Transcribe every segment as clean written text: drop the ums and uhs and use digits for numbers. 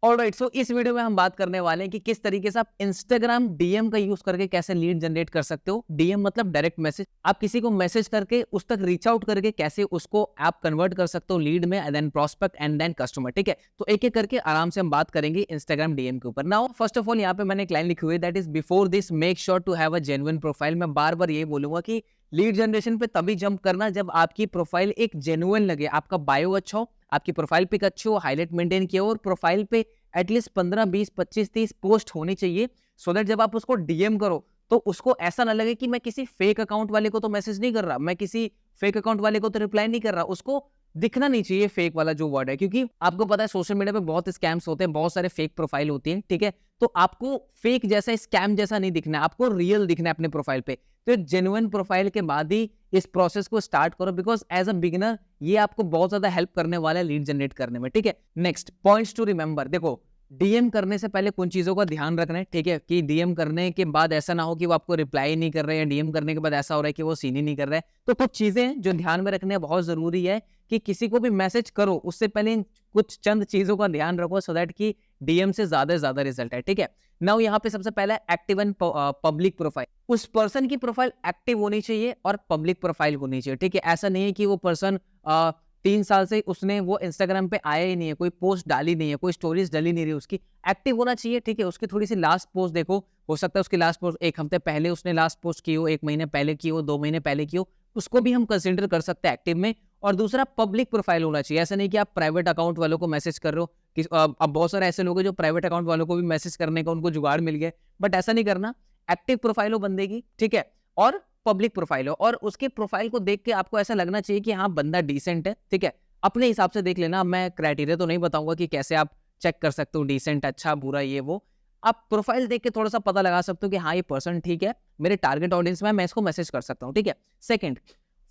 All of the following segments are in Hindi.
ऑलराइट, सो इस वीडियो में हम बात करने वाले हैं कि किस तरीके से आप इंस्टाग्राम डीएम का यूज करके कैसे लीड जनरेट कर सकते हो। डीएम मतलब डायरेक्ट मैसेज। आप किसी को मैसेज करके उस तक रीच आउट करके कैसे उसको आप कन्वर्ट कर सकते हो लीड में, and then prospect and then customer. ठीक है, तो एक एक करके आराम से हम बात करेंगे इंस्टाग्राम डीएम के ऊपर। नाउ फर्स्ट ऑफ ऑल यहाँ पे मैंने एक लाइन लिखी हुई है, that is before this make sure to have a genuine profile. मैं बार बार ये बोलूंगा कि लीड जनरेशन पे तभी जंप करना जब आपकी प्रोफाइल एक जेन्युइन लगे, आपका बायो अच्छा हो, आपकी प्रोफाइल पिक अच्छी हो, हाईलाइट मेंटेन किया हो, और प्रोफाइल पे एटलीस्ट 15, 20, 25, 30 पोस्ट होनी चाहिए, सो दैट जब आप उसको डीएम करो तो उसको ऐसा ना लगे कि मैं किसी फेक अकाउंट वाले को तो मैसेज नहीं कर रहा, मैं किसी फेक अकाउंट वाले को तो रिप्लाई नहीं कर रहा। उसको दिखना नहीं चाहिए फेक वाला जो वर्ड है, क्योंकि आपको पता है सोशल मीडिया पे बहुत स्कैम्स होते हैं, बहुत सारे फेक प्रोफाइल होती हैं। ठीक है, तो आपको फेक जैसा, स्कैम जैसा नहीं दिखना है, आपको रियल दिखना है अपने प्रोफाइल पे। तो जेन्युइन प्रोफाइल के बाद ही इस प्रोसेस को स्टार्ट करो, बिकॉज एज अ बिगिनर ये आपको बहुत ज्यादा हेल्प करने वाला है लीड जनरेट करने में। ठीक है, नेक्स्ट पॉइंट्स टू रिमेंबर। देखो, डीएम करने से पहले कुछ चीजों का ध्यान रखना है। ठीक है, कि डीएम करने के बाद ऐसा ना हो कि वो आपको रिप्लाई नहीं कर रहे हैं, डीएम करने के बाद ऐसा हो रहा है कि वो सीन ही नहीं कर रहे हैं। तो कुछ चीजें जो ध्यान में रखने बहुत जरूरी है कि किसी को भी मैसेज करो उससे पहले इन कुछ चंद चीजों का ध्यान रखो, सो दैट कि डीएम से ज्यादा रिजल्ट है। ठीक है, नाउ यहाँ पे सबसे पहला एक्टिव एंड पब्लिक प्रोफाइल। उस पर्सन की प्रोफाइल एक्टिव होनी चाहिए और पब्लिक प्रोफाइल होनी चाहिए। ठीक है, ऐसा नहीं है कि वो पर्सन 3 साल से उसने वो इंस्टाग्राम पे आया ही नहीं है, कोई पोस्ट डाली नहीं है, कोई स्टोरीज डाली नहीं रही, उसकी एक्टिव होना चाहिए। ठीक है, उसकी थोड़ी सी लास्ट पोस्ट देखो, हो सकता है उसकी लास्ट पोस्ट 1 हफ्ते पहले उसने लास्ट पोस्ट की हो, 1 महीने पहले की हो, 2 महीने पहले की हो, उसको भी हम कंसिडर कर सकते हैं एक्टिव में। और दूसरा पब्लिक प्रोफाइल होना चाहिए। ऐसा नहीं कि आप प्राइवेट अकाउंट वालों को मैसेज कर रहे हो कि अब बहुत सारे ऐसे लोग हैं जो प्राइवेट अकाउंट वालों को भी मैसेज करने का उनको जुगाड़ मिल गया, बट ऐसा नहीं करना। एक्टिव प्रोफाइल हो बंदे की, ठीक है, और पब्लिक प्रोफाइल हो, और उसके प्रोफाइल को देख के आपको ऐसा लगना चाहिए कि हाँ बंदा डिसेंट है। ठीक है, अपने हिसाब से देख लेना, मैं क्राइटेरिया तो नहीं बताऊंगा कि कैसे आप चेक कर सकते हो डिसेंट, अच्छा, बुरा, ये वो। आप प्रोफाइल देख के थोड़ा सा पता लगा सकते हो कि हाँ ये पर्सन ठीक है, मेरे टारगेट ऑडियंस में, मैं इसको मैसेज कर सकता हूँ। ठीक है, second,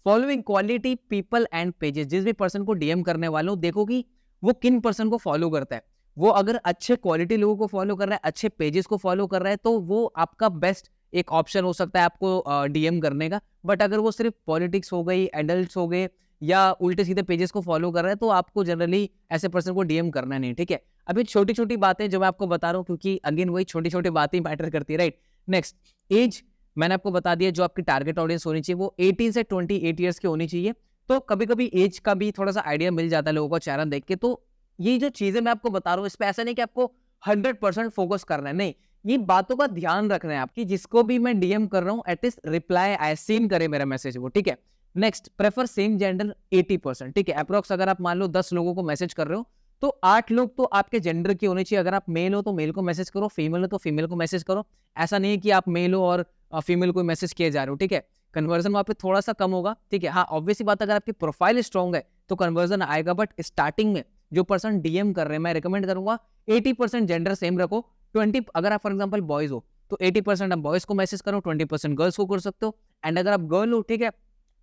following quality people and pages. जिस भी पर्सन को डीएम करने वाले हो, देखो कि वो किन पर्सन को फॉलो करता है। वो अगर अच्छे क्वालिटी लोगों को फॉलो कर रहा है, अच्छे पेजेस को फॉलो कर रहा है, तो वो आपका बेस्ट एक ऑप्शन हो सकता है आपको डीएम करने का। बट अगर वो सिर्फ पॉलिटिक्स हो गई, एडल्ट्स हो गए, या उल्टे सीधे पेजेस को फॉलो कर रहा है, तो आपको जनरली ऐसे पर्सन को डीएम करना नहीं। ठीक है, अभी छोटी छोटी बातें जो मैं आपको बता रहा हूँ, क्योंकि अगेन वही छोटी छोटी बातें मैटर करती है, राइट। नेक्स्ट, एज मैंने आपको बता दिया, जो आपकी टारगेट ऑडियंस होनी चाहिए वो 18 से 28 ईयर्स की होनी चाहिए। तो कभी कभी एज का भी थोड़ा सा आइडिया मिल जाता है लोगों को चेहरा देख के। तो ये जो चीजें मैं आपको बता रहा हूँ, इस पे ऐसा नहीं कि आपको 100% फोकस करना है, नहीं, ये बातों का ध्यान रखना है आपकी। जिसको भी मैं डीएम कर रहा हूँ, एटलीस्ट रिप्लाई आई सीन करे मेरा मैसेज वो। ठीक है, नेक्स्ट, प्रेफर सेम जेंडर 80%। ठीक है, अप्रोक्स अगर आप मान लो 10 लोगों को मैसेज कर रहे हो, तो 8 लोग तो आपके जेंडर के होने चाहिए। अगर आप मेल हो तो मेल को मैसेज करो, फीमेल हो तो फीमेल को मैसेज करो। ऐसा नहीं है कि आप मेल हो और फीमेल को मैसेज किए जा रहे हो। ठीक है, कन्वर्जन वहां पे थोड़ा सा कम होगा। ठीक है, हाँ ऑब्वियसली बात, अगर आपकी प्रोफाइल स्ट्रॉन्ग है तो कन्वर्जन आएगा, बट स्टार्टिंग में जो पर्सन डीएम कर रहे हैं, मैं रिकमेंड करूंगा 80% जेंडर सेम रखो। 20, अगर आप फॉर एग्जाम्पल बॉयज हो तो 80% आप बॉयज को मैसेज करो, 20% गर्ल्स को कर सकते हो। एंड अगर आप गर्ल हो, ठीक है,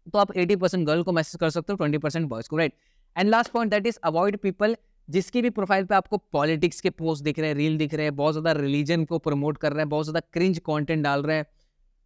तो आप 80% गर्ल को मैसेज कर सकते हो, 20% बॉयज को, right. And last point, that is avoid people जिसकी भी प्रोफाइल पे आपको पॉलिटिक्स के पोस्ट दिख रहे हैं, रील दिख रहे हैं, बहुत ज्यादा रिलीजन को प्रमोट कर रहे हैं, बहुत ज्यादा क्रिंज कंटेंट डाल रहे हैं।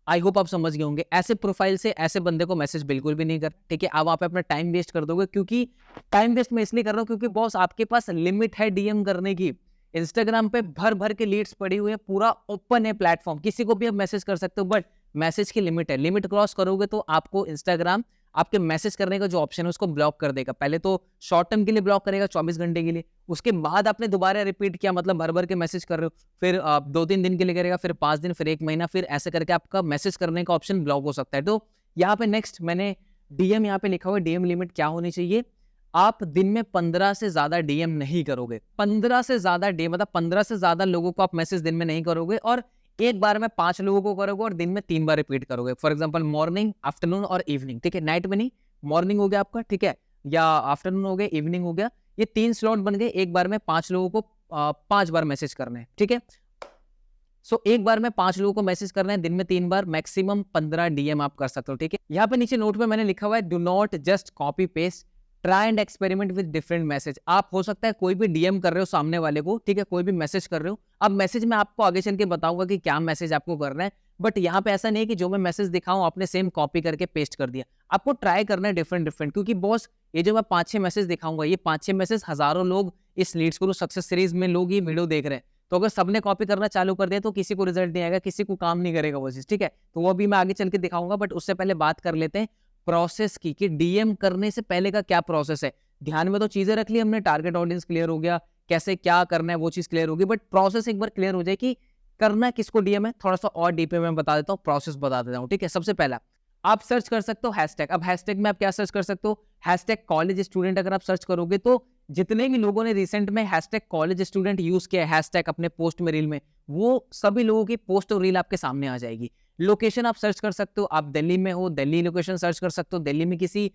आई होप आप समझ गए होंगे। ऐसे प्रोफाइल से ऐसे बंदे को मैसेज बिल्कुल भी नहीं कर। ठीक है, आप वहां पे अपना टाइम वेस्ट कर दोगे, क्योंकि टाइम वेस्ट मैं इसलिए कर रहा हूँ क्योंकि बॉस आपके पास लिमिट है डीएम करने की। इंस्टाग्राम पे भर भर के लीड्स पड़ी हुई है, पूरा ओपन है प्लेटफॉर्म, किसी को भी आप मैसेज कर सकते हो, बट मैसेज की लिमिट है। लिमिट क्रॉस करोगे तो आपको इंस्टाग्राम आपके मैसेज करने का जो ऑप्शन है उसको ब्लॉक कर देगा। पहले तो शॉर्ट टर्म के लिए ब्लॉक करेगा 24 घंटे के लिए, उसके बाद आपने दोबारा रिपीट किया, मतलब भर भर के मैसेज कर रहे हो, फिर 2-3 दिन के लिए करेगा, फिर 5 दिन, फिर 1 महीना, फिर ऐसे करके आपका मैसेज करने का ऑप्शन ब्लॉक हो सकता है। तो यहाँ पे नेक्स्ट मैंने डीएम यहाँ पे लिखा हुआ है, डीएम लिमिट क्या होनी चाहिए। आप दिन में 15 से ज्यादा डीएम नहीं करोगे। 15 से ज्यादा डीएम मतलब 15 से ज्यादा लोगों को आप मैसेज दिन में नहीं करोगे, और एक बार में 5 लोगों को करोगे, और दिन में 3 बार रिपीट करोगे। फॉर एग्जांपल मॉर्निंग, आफ्टरनून और इवनिंग। ठीक है, नाइट में नहीं, मॉर्निंग हो गया आपका, ठीक है, या आफ्टरनून हो गया, इवनिंग हो गया, ये 3 स्लॉट बन गए। एक बार में 5 लोगों को 5 बार मैसेज करना है। ठीक है, सो एक बार में 5 लोगों को मैसेज करना है, दिन में 3 बार, मैक्सिमम 15 डीएम आप कर सकते हो। ठीक है, यहाँ पे नीचे नोट में मैंने लिखा हुआ है, do not just copy paste, try and experiment with different message. आप हो सकता है कोई भी डीएम कर रहे हो सामने वाले को, ठीक है, कोई भी मैसेज कर रहे हो। अब मैसेज में आपको आगे चल के बताऊंगा कि क्या मैसेज आपको करना है, बट यहाँ पे ऐसा नहीं है कि जो मैं मैसेज दिखाऊं आपने सेम कॉपी करके पेस्ट कर दिया। आपको ट्राई करना है डिफरेंट डिफरेंट, क्योंकि बॉस ये जो मैं 5-6 मैसेज दिखाऊंगा, ये 5-6 मैसेज हजारों लोग इस लीड्स गुरु सक्सेस सीरीज में लोग ये वीडियो देख रहे हैं, तो अगर सबने कॉपी करना चालू कर दिया तो किसी को रिजल्ट नहीं आएगा, किसी को काम नहीं करेगा वो चीज, ठीक है। तो वो अभी मैं आगे चल के दिखाऊंगा, बट उससे पहले बात कर लेते हैं प्रोसेस की, कि डीएम करने से पहले का क्या प्रोसेस है। ध्यान में तो चीजें रख ली हमने, टारगेट ऑडियंस क्लियर हो गया, कैसे क्या करना है वो चीज क्लियर होगी, बट प्रोसेस एक बार क्लियर हो जाए कि करना किसको डीएम है, थोड़ा सा और डीप में मैं बता देता हूँ, प्रोसेस बता देता हूँ, ठीक है। सबसे पहला आप सर्च कर सकते हो हैशटैग। अब हैशटैग में आप क्या सर्च कर सकते हो, हैशटैग कॉलेज स्टूडेंट अगर आप सर्च करोगे तो जितने भी लोगों ने रिसेंट में हैशटैग कॉलेज स्टूडेंट यूज किया है हैशटैग अपने पोस्ट में, रील में, वो सभी लोगों की पोस्ट और रील आपके सामने आ जाएगी। लोकेशन आप सर्च कर सकते हो, आप दिल्ली में हो, दिल्ली लोकेशन सर्च कर सकते हो, दिल्ली में किसी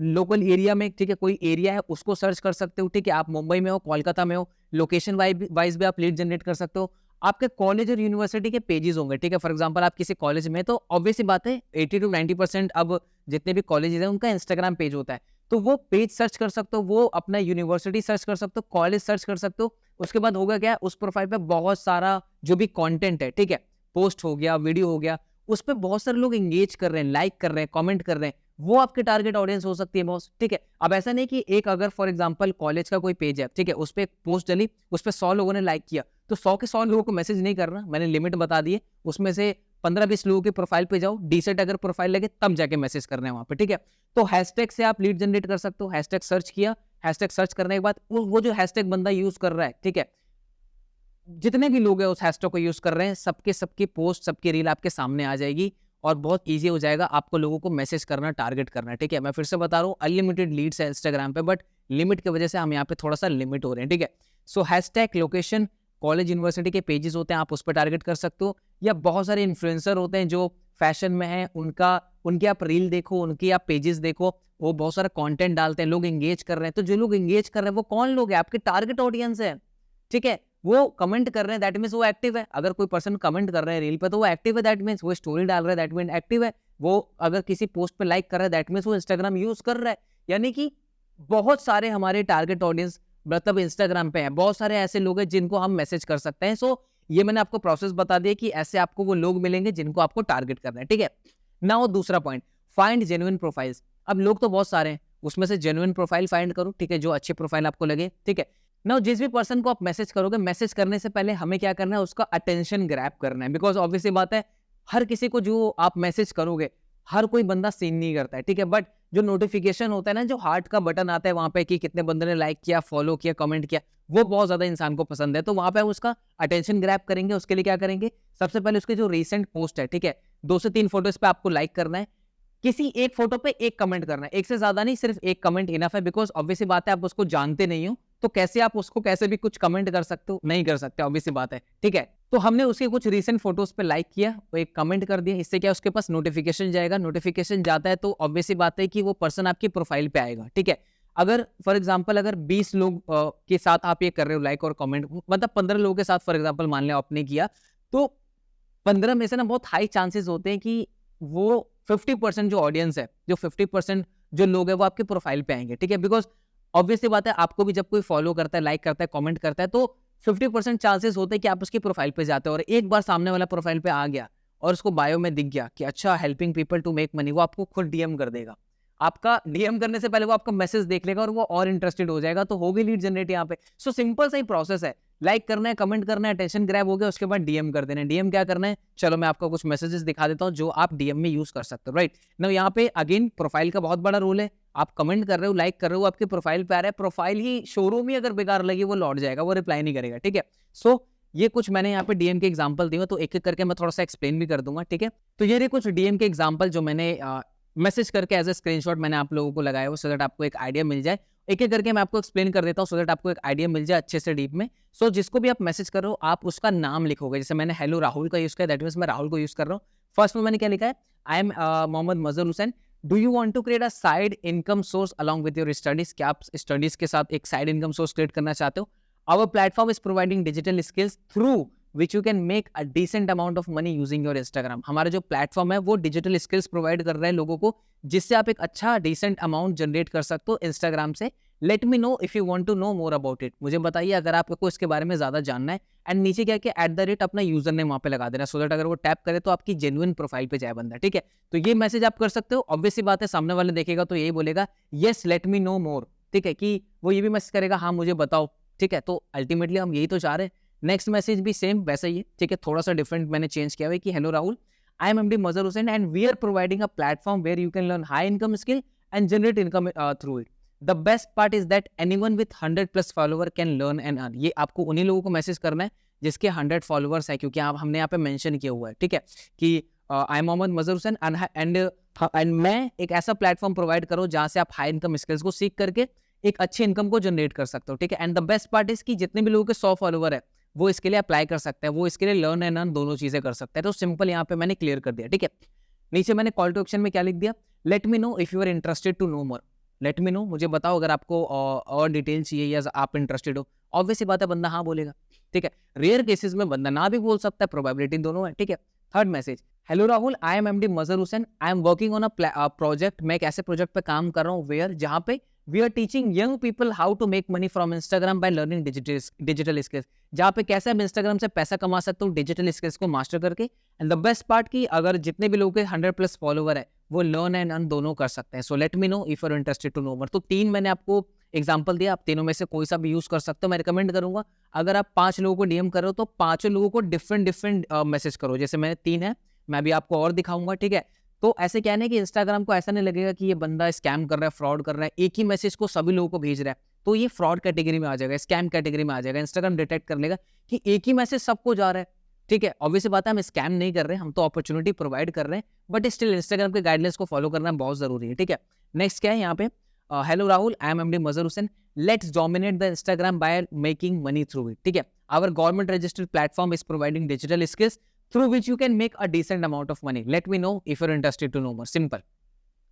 लोकल एरिया में, ठीक है, कोई एरिया है उसको सर्च कर सकते हो, ठीक है। आप मुंबई में हो, कोलकाता में हो, लोकेशन वाइज भी आप लीड जनरेट कर सकते हो। आपके कॉलेज और यूनिवर्सिटी के पेजेस होंगे, ठीक है। फॉर एग्जांपल आप किसी कॉलेज में, तो ऑब्वियसली बात है 80 to 90% अब जितने भी कॉलेजेस हैं उनका इंस्टाग्राम पेज होता है, तो वो पेज सर्च कर सकते हो, वो अपना यूनिवर्सिटी सर्च कर सकते हो, कॉलेज सर्च कर सकते हो। उसके बाद होगा क्या, उस प्रोफाइल पे बहुत सारा जो भी कंटेंट है, ठीक है, पोस्ट हो गया, वीडियो हो गया, उस पर बहुत सारे लोग एंगेज कर रहे हैं, लाइक कर रहे हैं, कमेंट कर रहे हैं, वो आपके टारगेट ऑडियंस हो सकती है बॉस, ठीक है। अब ऐसा नहीं कि एक अगर फॉर एग्जांपल कॉलेज का कोई पेज है, ठीक है, उस पर पोस्ट डली, उस पर 100 लोगों ने लाइक किया, तो 100 के 100 लोगों को मैसेज नहीं करना, मैंने लिमिट बता दी है, उसमें से 15-20 लोगों के प्रोफाइल पे जाओ, डिसेंट अगर प्रोफाइल लगे तब जाके मैसेज करना है वहां पे, ठीक है। तो हैशटैग से आप लीड जनरेट कर सकते हो। हैशटैग सर्च किया, हैशटैग सर्च करने के बाद वो जो हैशटैग बंदा यूज कर रहा है, ठीक है, जितने भी लोग हैं उस हैशटैग को यूज कर रहे हैं, सबकी पोस्ट, सबकी रील आपके सामने आ जाएगी और बहुत इजी हो जाएगा आपको लोगों को मैसेज करना, टारगेट करना, ठीक है। मैं फिर से बता रहा हूँ, अनलिमिटेड लीड्स है इंस्टाग्राम पे, बट लिमिट की वजह से हम यहाँ पे थोड़ा सा लिमिट हो रहे हैं, ठीक है। सो हैशटैग, लोकेशन, कॉलेज यूनिवर्सिटी के पेजेस होते हैं, आप उस पर टारगेट कर सकते हो, या बहुत सारे इन्फ्लुएंसर होते हैं जो फैशन में है, उनकी आप रील देखो, उनकी आप पेजेस देखो, वो बहुत सारा कंटेंट डालते हैं, लोग एंगेज कर रहे हैं, तो जो लोग एंगेज कर रहे हैं वो कौन लोग हैं, आपके टारगेट ऑडियंस है, ठीक है। वो कमेंट कर रहे हैं, दैट मींस वो एक्टिव है। अगर कोई पर्सन कमेंट कर रहे हैं रील पे तो वो एक्टिव है, दैट मींस वो स्टोरी डाल रहा है, दैट मींस एक्टिव है। वो अगर किसी पोस्ट पे लाइक कर रहा है, दैट मींस वो इंस्टाग्राम यूज कर रहा है। यानी कि बहुत सारे हमारे टारगेट ऑडियंस मतलब इंस्टाग्राम पे है, बहुत सारे ऐसे लोग हैं जिनको हम मैसेज कर सकते हैं। सो ये मैंने आपको प्रोसेस बता दिया कि ऐसे आपको वो लोग मिलेंगे जिनको आपको टारगेट करना है, ठीक है। नाउ दूसरा पॉइंट, फाइंड जेन्युइन प्रोफाइल्स। अब लोग तो बहुत सारे हैं, उसमें से जेन्युइन प्रोफाइल फाइंड करो, ठीक है, जो अच्छी प्रोफाइल आपको लगे, ठीक है। नाउ जिस भी पर्सन को आप मैसेज करोगे, मैसेज करने से पहले हमें क्या करना है, उसका अटेंशन ग्रैब करना है, बिकॉज ऑब्वियसली बात है, हर किसी को जो आप मैसेज करोगे हर कोई बंदा सीन नहीं करता है, ठीक है। बट जो नोटिफिकेशन होता है ना, जो हार्ट का बटन आता है वहां पे कि कितने बंदे ने लाइक किया, फॉलो किया, कमेंट किया, वो बहुत ज्यादा इंसान को पसंद है, तो वहां पे उसका अटेंशन ग्रैब करेंगे। उसके लिए क्या करेंगे, सबसे पहले उसके जो रिसेंट पोस्ट है, ठीक है, 2 से 3 फोटोज पे आपको लाइक करना है, किसी एक फोटो पे एक कमेंट करना है, एक से ज्यादा नहीं, सिर्फ एक कमेंट इनफ है, बिकॉज ऑब्वियसली बात है आप उसको जानते नहीं हो, तो कैसे आप उसको कैसे भी कुछ कमेंट कर सकते हो, नहीं कर सकते, ऑब्वियसली बात है, ठीक है। तो हमने उसके कुछ रीसेंट फोटोज पे लाइक किया, वो एक कमेंट कर दिया, इससे क्या उसके पास नोटिफिकेशन जाएगा, नोटिफिकेशन जाता है तो ऑब्वियसली बात है कि वो पर्सन आपकी प्रोफाइल पे आएगा, ठीक है। अगर फॉर एग्जाम्पल अगर 20 लोग के साथ आप ये कर रहे हो लाइक और कमेंट, मतलब 15 लोगों के साथ फॉर एग्जाम्पल मान लिया आपने किया, तो 15 में से ना बहुत हाई चांसेस होते हैं कि वो 50% जो ऑडियंस है, जो 50% जो लोग हैं वो आपके प्रोफाइल पे आएंगे, ठीक है। बिकॉज ऑब्वियसली बात है, आपको भी जब कोई फॉलो करता है, लाइक करता है, कमेंट करता है, तो 50% चांसेस होते हैं कि आप उसकी प्रोफाइल पे जाते हो, और एक बार सामने वाला प्रोफाइल पे आ गया और उसको बायो में दिख गया कि अच्छा helping people to make money, वो आपको खुद डीएम कर देगा। आपका डीएम करने से पहले वो आपका मैसेज देख लेगा और वो और इंटरेस्टेड हो जाएगा, तो होगी लीड जनरेट यहाँ पे। सो सिंपल सा ही प्रोसेस है, लाइक करना है, कमेंट करना है, अटेंशन ग्रैब हो गया, उसके बाद डीएम कर देना है। डीएम क्या करना है, चलो मैं आपको कुछ मैसेजेस दिखा देता हूँ जो आप डीएम में यूज कर सकते हो, राइट ना। यहाँ पे अगेन प्रोफाइल का बहुत बड़ा रोल है, आप कमेंट कर रहे हो, लाइक कर रहे हो, आपके प्रोफाइल पे आ रहा है, प्रोफाइल ही शोरूम ही अगर बेकार लगी वो लौट जाएगा, वो रिप्लाई नहीं करेगा, ठीक है। सो ये कुछ मैंने यहाँ पे डीएम के एग्जांपल दिए, तो एक एक करके मैं थोड़ा सा एक्सप्लेन भी कर दूंगा, ठीक है। तो ये कुछ डीएम के एग्जांपल जो मैंने मैसेज करके एज ए स्क्रीनशॉट मैंने आप लोगों को लगाया हो, सो दैट आपको एक आइडिया मिल जाए। एक एक करके मैं आपको एक्सप्लेन कर देता हूँ, सो दैट आपको एक आइडिया मिल जाए अच्छे से डीप में। सो जिसको भी आप मैसेज कर रहे हो, आप उसका नाम लिखोगे, जैसे मैंने हेलो राहुल का यूज किया, दैट मींस मैं राहुल को यूज कर रहा हूँ। फर्स्ट में मैंने क्या लिखा है, I am Mohammad Mazhar Hussain, do you want to create a side income source along with your studies, क्या आप स्टडीज के साथ एक साइड इनकम सोर्स क्रिएट करना चाहते हो। Our platform is providing digital skills through which you can make a decent amount of money using your Instagram। हमारा जो प्लेटफॉर्म है वो डिजिटल स्किल्स प्रोवाइड कर रहा है लोगों को, जिससे आप एक अच्छा डिसेंट अमाउंट जनरेट कर सकते हो इंस्टाग्राम से। Let me know if you want to know more about it, मुझे बताइए अगर आपको इसके बारे में ज्यादा जानना है। एंड नीचे क्या कि @ अपना यूजर नेम वहां पे लगा देना, सो दैट अगर वो टैप करे तो आपकी जेन्युइन प्रोफाइल पे जाए बंदा, ठीक है। तो ये मैसेज आप कर सकते हो। ऑब्वियसली बात है, सामने वाले देखेगा तो यही बोलेगा येस लेट मी नो मोर, ठीक है, कि वो ये भी मैसेज करेगा हाँ मुझे बताओ, ठीक है, तो अल्टीमेटली हम यही तो चाह रहे हैं। नेक्स्ट मैसेज भी सेम वैसा ही है, ठीक है, थोड़ा सा डिफरेंट मैंने चेंज किया हुआ है कि hello Rahul, I am MD Mazhar Hussain and we are providing a platform where you can learn high income skill and generate income through it. The best part is that anyone with 100+ follower can learn and earn. ये आपको उन्हीं लोगों को मैसेज करना है जिसके 100 फॉलोवर्स है, क्योंकि आप हमने यहाँ पे मेंशन किया हुआ है, ठीक है, कि I am Mohammad Mazhar Hussain and मैं एक ऐसा प्लेटफॉर्म प्रोवाइड करूँ जहाँ से आप हाई इनकम स्किल्स को सीख करके एक अच्छी इनकम को जनरेट कर सकते हो, ठीक है। And the best part is कि जितने भी लोगों के 100 फॉलोवर है वो इसके लिए अप्लाई कर सकते हैं, वो इसके लिए लर्न एंड अर्न दोनों चीजें कर सकते हैं। तो सिंपल यहाँ पे मैंने क्लियर कर दिया, ठीक है। नीचे मैंने कॉल टू एक्शन में क्या लिख दिया, let me know if you are interested to know more. Let me know, मुझे बताओ अगर आपको और डिटेल चाहिए या आप इंटरेस्टेड हो। ऑब्वियस सी बात है, बंदा हाँ बोलेगा, ठीक है। रेयर केसेस में बंदा ना भी बोल सकता है, प्रोबेबिलिटी दोनों है, ठीक है। Third message, hello Rahul, I am MD Mazhar Hussain, I am working on a project. मैं एक ऐसे प्रोजेक्ट पे काम कर रहा हूँ वेयर जहाँ पे we are teaching young people how to make money from Instagram by learning digital skills. जहाँ पे कैसे हम इंस्टाग्राम से पैसा कमा सकते हो डिजिटल स्किल्स को मास्टर करके। एंड द बेस्ट पार्ट की अगर जितने भी लोगों के 100+ फॉलोवर है वो लर्न एंड अर्न दोनों कर सकते हैं। So let me know if you are interested to know more. तो 3 मैंने आपको एग्जांपल दिया, आप तीनों में से कोई सा भी यूज कर सकते हो। मैं रिकमेंड करूंगा अगर आप 5 लोगों को डीएम कर रहे हो तो 5 लोगों को डिफरेंट मैसेज करो। जैसे मैंने 3 है, मैं अभी आपको और दिखाऊंगा, ठीक है। तो ऐसे कहने कि इंस्टाग्राम को ऐसा नहीं लगेगा कि ये बंदा स्कैम कर रहा है, फ्रॉड कर रहा है, एक ही मैसेज को सभी लोगों को भेज रहा है, तो ये फ्रॉड कैटेगरी में आ जाएगा, स्कैम कैटेगरी में आ जाएगा। इंस्टाग्राम डिटेक्ट कर लेगा कि एक ही मैसेज सबको जा रहा है, ठीक है। ऑब्वियस बात है, हम स्कैम नहीं कर रहे हैं, हम तो अपॉर्चुनिटी प्रोवाइड कर रहे हैं, बट स्टिल इंस्टाग्राम के गाइडलाइंस को फॉलो करना बहुत जरूरी है, ठीक है। नेक्स्ट क्या है यहाँ पे, hello Rahul, I am MD Mazhar Hussain, let's dominate the Instagram by making money through it, ठीक है। Our government registered platform is providing digital skills through which you can make a decent amount of money. Let me know if you're interested to know more. Simple.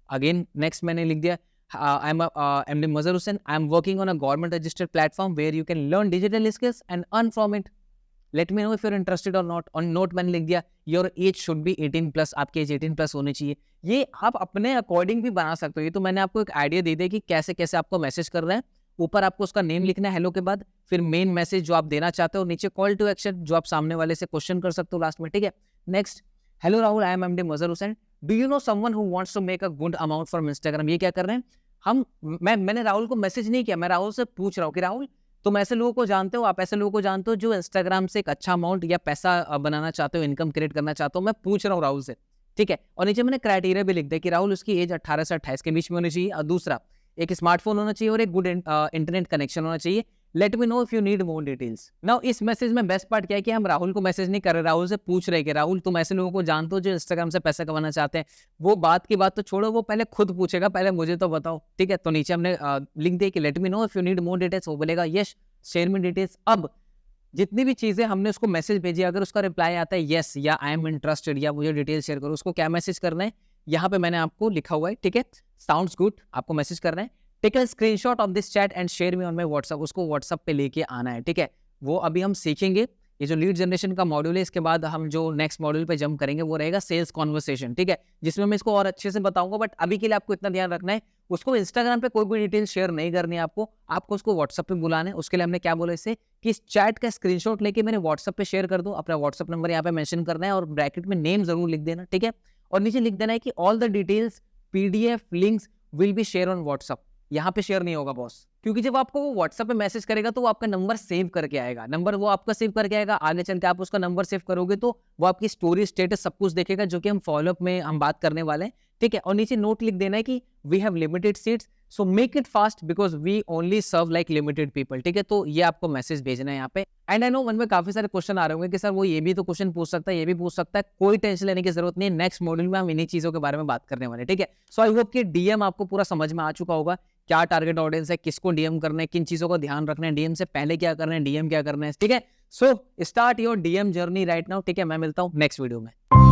Again, next मैंने लिख दिया, I'm MD Mazhar Hussain. I'm working on a government registered platform where you can learn digital skills and earn from it. Let me know if you're interested or not. On note मैंने लिख दिया, your age should be 18+. आपकी एज 18+ होनी चाहिए। ये आप अपने अकॉर्डिंग भी बना सकते हो। ये तो मैंने आपको एक आइडिया दे दिया कि कैसे कैसे आपको मैसेज कर रहे हैं। ऊपर आपको उसका नेम लिखना है हेलो के बाद, फिर मेन मैसेज जो आप देना चाहते हो, नीचे कॉल टू एक्शन जो आप सामने वाले से क्वेश्चन कर सकते हो लास्ट में, ठीक है। Next, hello Rahul, I am MD Mazhar Hussain, do you know someone who wants to make a good amount from Instagram. ये क्या कर रहे हैं, मैंने राहुल को मैसेज नहीं किया, मैं राहुल से पूछ रहा हूँ कि राहुल तुम ऐसे लोगों को जानते हो, आप ऐसे लोगों को जानते हो जो इंस्टाग्राम से एक अच्छा अमाउंट या पैसा बनाना चाहते हो, इनकम क्रिएट करना चाहते हो। मैं पूछ रहा हूँ राहुल से, ठीक है। और नीचे मैंने क्राइटेरिया भी लिख दिया कि राहुल उसकी एज 18 से 28 के बीच में होनी चाहिए, और दूसरा एक स्मार्टफोन होना चाहिए और एक गुड इंटरनेट कनेक्शन होना चाहिए। Late me know if you need more details. Now इस मैसेज में बेस्ट पार्ट क्या है कि हम राहुल को मैसेज नहीं कर रहे, राहुल से पूछ रहे कि राहुल तुम ऐसे लोगों को जानते हो जो इंस्टाग्राम से पैसा कमाना चाहते हैं। वो बात की बात तो छोड़ो, वो पहले खुद पूछेगा, पहले मुझे तो बताओ, ठीक है। तो नीचे हमने लिख दिया कि late me know if you need more details. वो बोलेगा यस शेयर मी डिटेल्स। अब जितनी भी चीजें हमने उसको मैसेज भेजी, अगर उसका रिप्लाई आता है यस या आई एम इंटरेस्टेड या मुझे डिटेल शेयर करो, उसको क्या मैसेज करना है, यहाँ पे मैंने आपको लिखा हुआ है, ठीक है। साउंड्स गुड, आपको मैसेज करना है, take a screenshot of this chat and share me on my WhatsApp. उसको व्हाट्सएप पे लेके आना है, ठीक है। वो अभी हम सीखेंगे, ये जो लीड जनरेशन का मॉड्यूल है, इसके बाद हम जो नेक्स्ट मॉड्यूल पे जंप करेंगे वो रहेगा सेल्स कॉन्वर्सेशन, ठीक है, जिसमें मैं इसको और अच्छे से बताऊंगा। बट अभी के लिए आपको इतना ध्यान रखना है, उसको इंस्टाग्राम पे कोई भी डिटेल शेयर नहीं करनी है आपको उसको व्हाट्सएप पे बुलाना है। उसके लिए हमने क्या बोला इससे कि इस चैट का स्क्रीनशॉट लेके मेरे व्हाट्सएप पे शेयर कर दो, अपना व्हाट्सएप नंबर यहाँ पे मेंशन करना है और ब्रैकेट में नेम जरूर लिख देना, ठीक है। और नीचे लिख देना है कि all the details PDF links will be share on WhatsApp. यहाँ पे शेयर नहीं होगा बॉस, क्योंकि जब आपको वो व्हाट्सएप पे मैसेज करेगा तो वो आपका नंबर सेव करके आएगा, नंबर वो आपका सेव करके आएगा। आगे चल के आप उसका नंबर सेव करोगे तो वो आपकी स्टोरी स्टेटस सब कुछ देखेगा, जो कि हम फॉलोअप में हम बात करने वाले हैं, ठीक है। और नीचे नोट लिख देना है कि we have limited seats so make it fast because we only serve like limited people, ठीक है। तो ये आपको मैसेज भेजना है यहाँ पे। एंड आई नो मन में काफी सारे क्वेश्चन आ रहे होंगे कि सर वो ये भी तो क्वेश्चन पूछ सकता है, ये भी पूछ सकता है। कोई टेंशन लेने की जरूरत नहीं है, नेक्स्ट मॉड्यूल में हम इन्हीं चीजों के बारे में बात करने वाले, ठीक है। सो आई होप कि डीएम आपको पूरा समझ में आ चुका होगा, क्या टारगेट ऑडियंस है, किसको डीएम करना है, किन चीजों का ध्यान रखना है, डीएम से पहले क्या करना है, डीएम क्या करना है, ठीक है। So start your DM journey right now, ठीक है। मैं मिलता हूँ नेक्स्ट वीडियो में।